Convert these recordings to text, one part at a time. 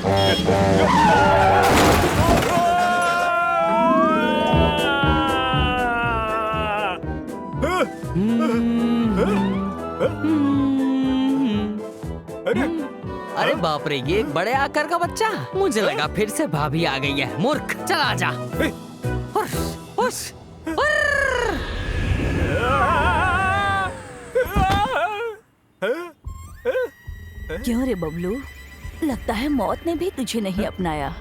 अरे बाप रे, ये एक बड़े आकार का बच्चा। मुझे लगा फिर से भाभी आ गई है। मूर्ख, चला आजा। हुश, हुश, हुर्र। क्यों रे बबलू, लगता है मौत ने भी तुझे नहीं अपनाया।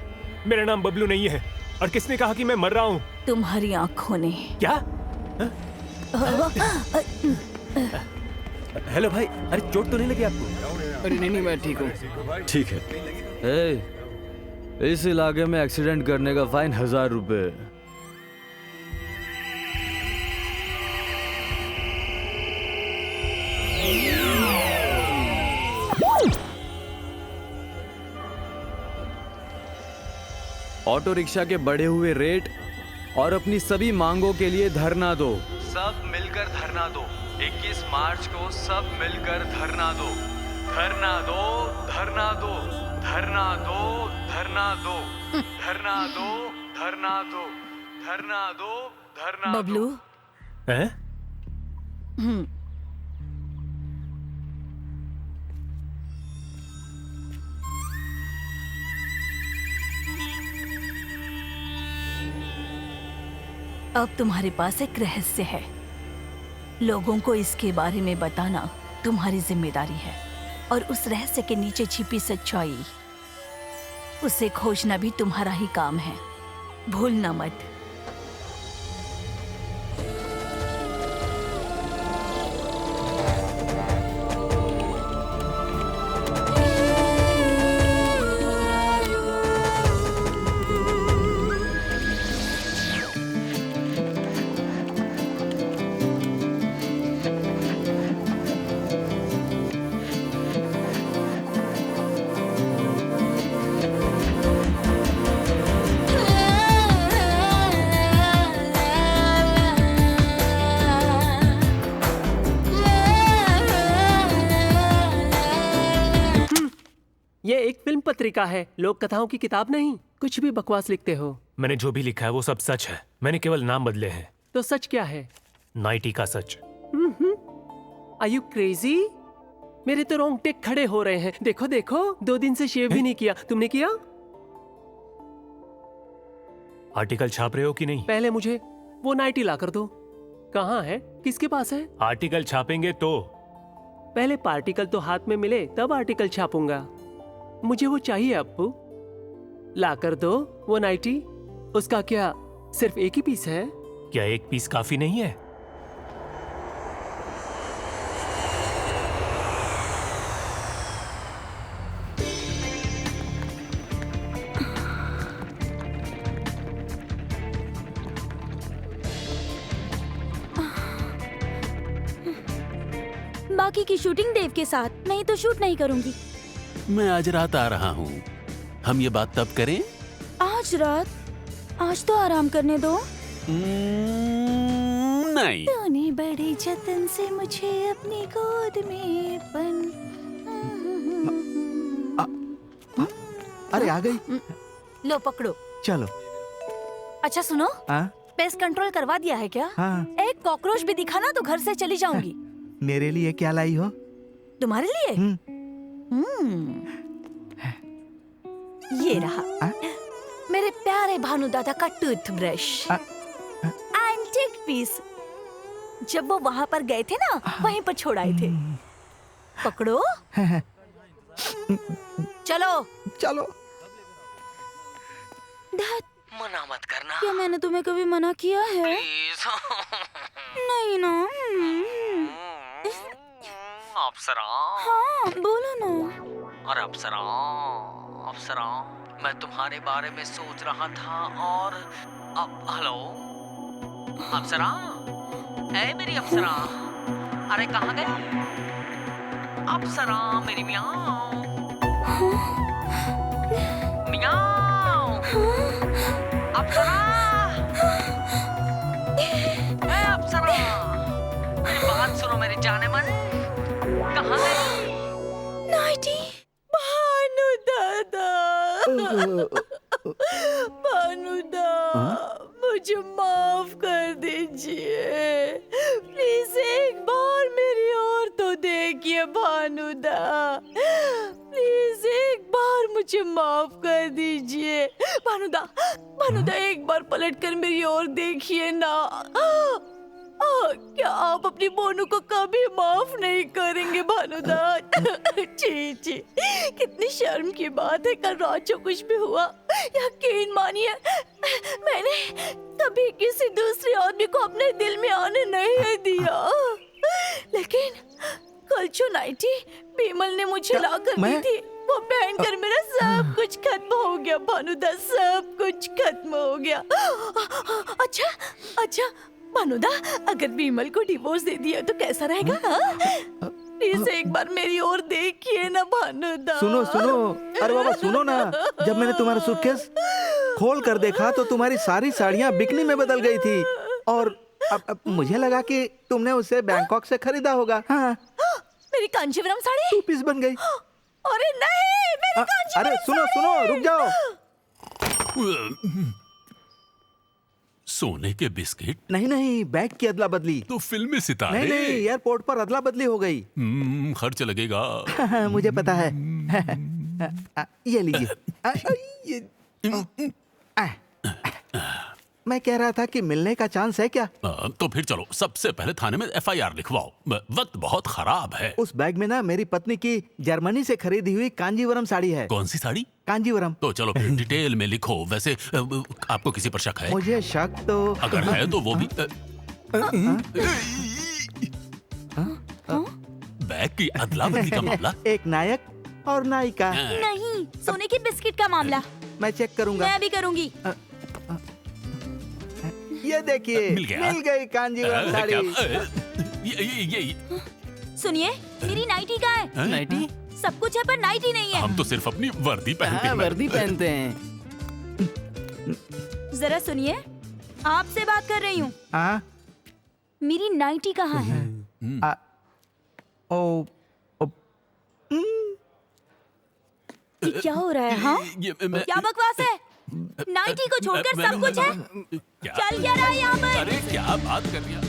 मेरा नाम बबलू नहीं है। और किसने कहा कि मैं मर रहा हूँ? तुम्हारी आंखों ने। क्या? हेलो भाई, अरे चोट तो नहीं लगी आपको? अरे नहीं, मैं ठीक हूँ। ठीक है। इस इलाके में एक्सीडेंट करने का फाइन 1000 रुपए। ऑटो रिक्शा के बढ़े हुए रेट और अपनी सभी मांगों के लिए धरना दो। सब मिलकर धरना दो। 21 मार्च को सब मिलकर धरना दो। धरना दो, धरना दो, धरना दो, धरना दो, धरना दो, धरना दो, धरना दो, धरना। बबलू, हैं? अब तुम्हारे पास एक रहस्य है। लोगों को इसके बारे में बताना तुम्हारी जिम्मेदारी है। और उस रहस्य के नीचे छिपी सच्चाई, उसे खोजना भी तुम्हारा ही काम है। भूलना मत। ये एक फिल्म पत्रिका है, लोक कथाओं की किताब नहीं। कुछ भी बकवास लिखते हो। मैंने जो भी लिखा है वो सब सच है। मैंने केवल नाम बदले हैं। तो सच क्या है? नाइटी का सच। Are you crazy? मेरे तो रोंगटे खड़े हो रहे हैं। देखो देखो, 2 दिन से शेव भी नहीं किया। तुमने किया? आर्टिकल छाप रहे हो कि नहीं? पहले मुझे वो नाइटी ला कर दो। कहाँ है? किसके पास है? आर्टिकल छापेंगे तो। पहले पार्टिकल तो हाथ में मिले तब आर्टिकल छापूंगा। मुझे वो चाहिए अप्पू। ला कर दो वो नाइटी। उसका क्या सिर्फ एक ही पीस है? क्या एक पीस काफी नहीं है? बाकी की शूटिंग देव के साथ, नहीं तो शूट नहीं करूंगी। मैं आज रात आ रहा हूँ। हम ये बात तब करें? आज रात? आज तो आराम करने दो। नहीं। तूने बड़े जतन से मुझे अपनी गोद में अरे आ गई। लो पकड़ो। चलो। अच्छा सुनो, हाँ? पेस्ट कंट्रोल करवा दिया है क्या? हाँ। एक कॉकरोच भी दिखा ना तो घर से चली जाऊंगी। मेरे लिए क्या लाई हो? तुम्हारे लिए? ये रहा। मेरे प्यारे भानु दादा का टूथब्रश। Antique piece. जब वो वहाँ पर गए थे ना, वहीं पर छोड़ आए थे। पकड़ो। चलो चलो। मना मत करना। क्या मैंने तुम्हें कभी मना किया है? प्लीज। नहीं ना। अप्सरा। हाँ बोलो ना। और अप्सरा, अप्सरा, मैं तुम्हारे बारे में सोच रहा था और हेलो अप्सरा, ऐ मेरी अप्सरा, अरे कहाँ गई अप्सरा मेरी मियाँ? मियाँ अप्सरा, ऐ अप्सरा, मेरी बात सुनो मेरी जाने मन, कहाँ गई? नाइटी। भानु दादा। भानुदा, मुझे माफ कर दीजिए। प्लीज एक बार मेरी ओर तो देखिए भानुदा। प्लीज एक बार मुझे माफ कर दीजिए भानुदा। भानुदा, एक बार पलट कर मेरी ओर देखिए ना। क्या आप अपनी बोनू को कभी माफ नहीं करेंगे भानुदा? छी छी, कितनी शर्म की बात है। कल रात जो कुछ भी हुआ, यकीन मानिए मैंने कभी किसी दूसरे आदमी को अपने दिल में आने नहीं दिया। लेकिन कल जो नाइटी बिमल ने मुझे ला कर दी थी, वो पहनकर मेरा सब कुछ खत्म हो गया भानुदा, सब कुछ खत्म हो गया। अच्छा भानुदा, अगर बिमल को डिवोर्स दे दिया तो कैसा रहेगा? प्लीज एक बार मेरी ओर देखिए ना भानुदा। सुनो, अरे बाबा सुनो ना। जब मैंने तुम्हारा सूटकेस खोल कर देखा तो तुम्हारी सारी साड़ियाँ बिकनी में बदल गई थी, और अब मुझे लगा कि तुमने उसे बैंकॉक से खरीदा होगा। हाँ। मेरी कांचीवरम साड़ी 2 पीस बन गई। अरे नहीं, मेरी कांचीवरम अरे सुनो, रुक जाओ। सोने के बिस्किट? नहीं, बैग की अदला बदली। तो फिल्मी सितारे? नहीं, एयरपोर्ट पर अदला बदली हो गई। खर्च लगेगा। मुझे पता है। ये लीजिए। मैं कह रहा था कि मिलने का चांस है क्या? तो फिर चलो, सबसे पहले थाने में FIR लिखवाओ। वक्त बहुत खराब है। उस बैग में ना मेरी पत्नी की जर्मनी से खरीदी हुई कांजीवरम साड़ी है। कौन सी साड़ी? कांजीवरम। तो चलो फिर डिटेल में लिखो। वैसे आपको किसी पर शक है? मुझे शक तो अगर है तो वो भी बैग की अदला बदली का मामला। एक नायक और नायिका। नहीं, सोने के बिस्किट का मामला। मैं चेक करूंगा। मैं भी करूंगी। ये देखिए, मिल गई कांजीवरम साड़ी। ये सुनिए, मेरी नाइटी कहाँ है? नाइटी? सब कुछ है पर नाइटी नहीं है। हम तो सिर्फ अपनी वर्दी पहनते हैं। वर्दी पहनते हैं। जरा सुनिए, आपसे बात कर रही हूँ। मेरी नाइटी कहाँ है? ये क्या हो रहा है? हाँ, क्या बकवास है? नाइटी को छोड़कर सब कुछ है। चल क्या रहा है यहाँ पर? अरे क्या बात कर रही है?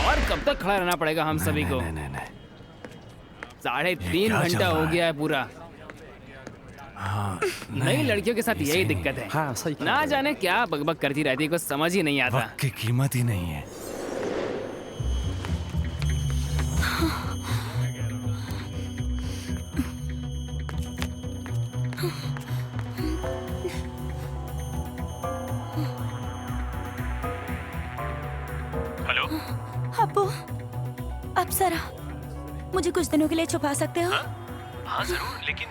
और कब तक खड़ा रहना पड़ेगा हम सभी को? 3.5 घंटा हो गया है पूरा। नई लड़कियों के साथ यही दिक्कत है। हाँ, सही। ना जाने क्या बकबक करती रहती है, कुछ समझ ही नहीं आता। वक्त की कीमत ही नहीं है। हेलो अब्बू, अब जरा मुझे कुछ दिनों के लिए छुपा सकते हो? हाँ जरूर, लेकिन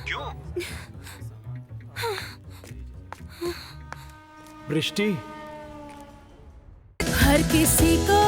क्यों? वृष्टि, हर किसी को